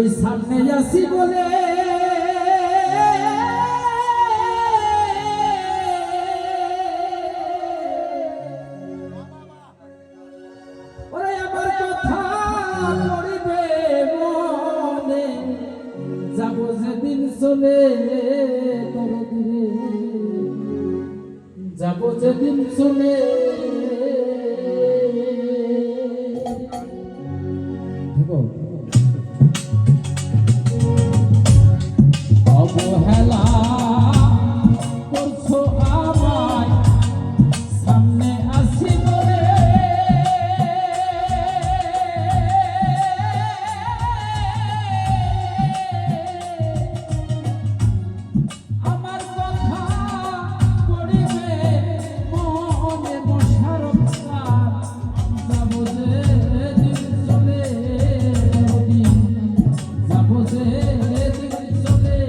ওই সামনে আসি বলে ওরে আমার কথা পড়িবে মনে যাব যেদিন চলে তবে দিনে যাব যেদিন চলে অবহেলা করছো আমায় সামনে আসি বলে আমার কথা পড়িবে মনে বসার যাব যেদিন চলে যাব যেদিন চলে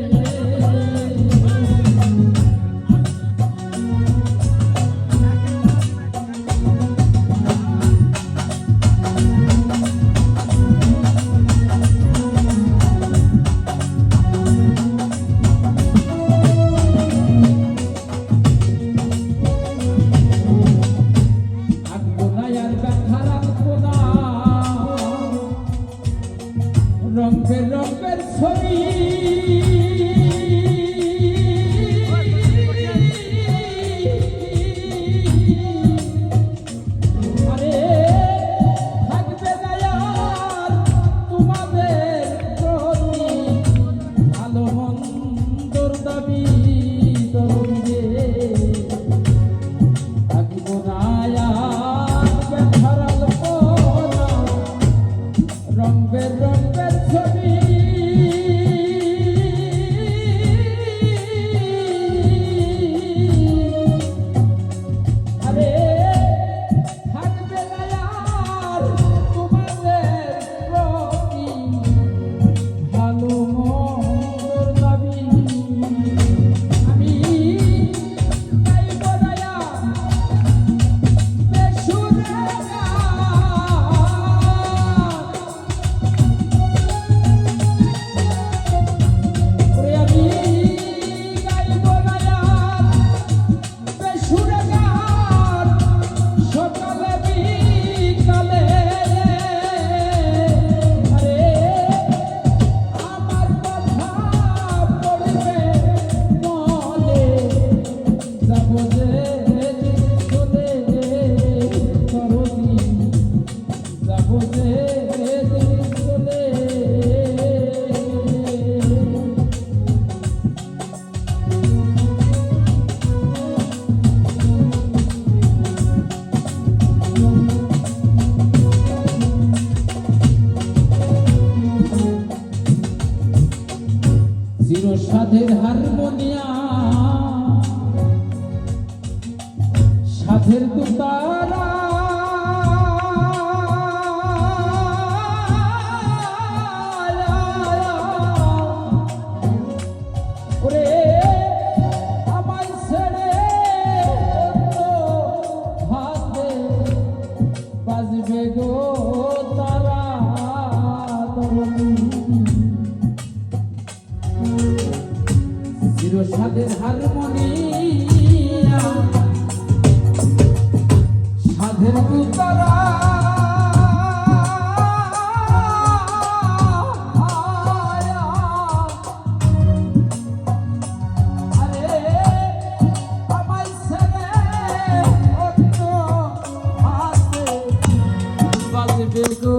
রঙের রঙের ছবি আরে থাকবে না আর তোমাদের প্রতি ভালো মন্দর দাবি দরদে থাকবো না আর ব্যথার আলপনা রঙের রঙের ছবি আরে থাকবে না আর তোমাদের প্রতি ভালো মন্দর দাবি আমি গাইব না বেসুরে সাধের হারমোনিয়া সাধের দুতারা ওরে আমায় ছেড়ে হাতে বাজবে গো তারা সাধের হারমোনিয়া সাধের দুতারা আরে আমায় ছেড়ে হাতে বাজবে গো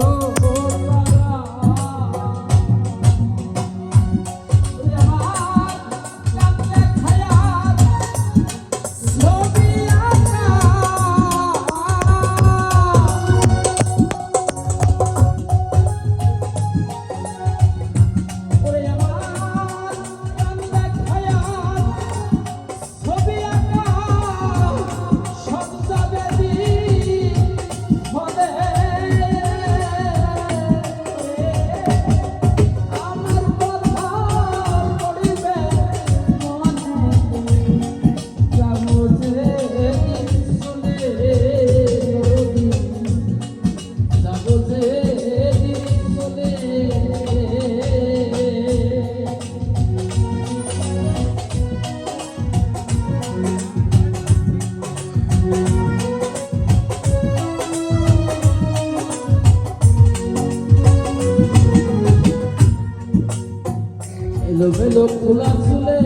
এলোমেলো খোলা চুলে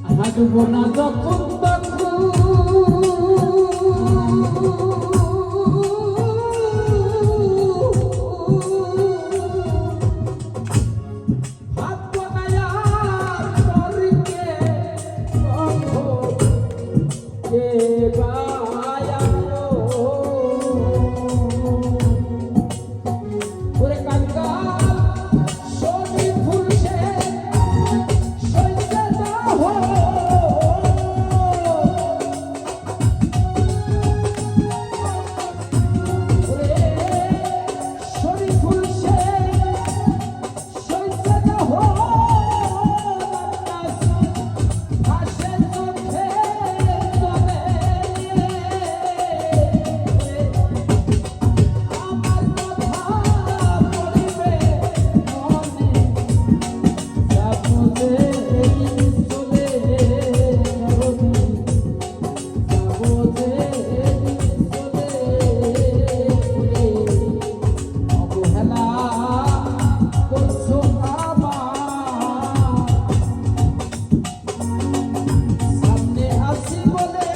হাঁটবো না যখন তখন ভাববো না আর পরকে কখন কে বায়ালো ওরে কাকা সোনি ফুলছে সইতে না হো ওরে সোনি ফুলছে সইতে না হো হাসে চোখে চলে আমার কথা পড়িবে মনে যাবো যে চলে যাবো যে চলে অবহেলা করছো আমার সামনে আসি বলে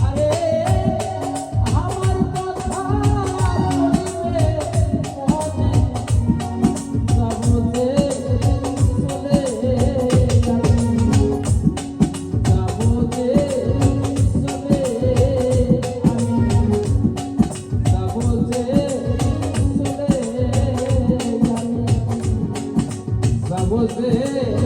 আরে আমার কথা পড়িবে মনে যাবো যে চলে যাবো যে চলে যাবো যে চলে যাবো যে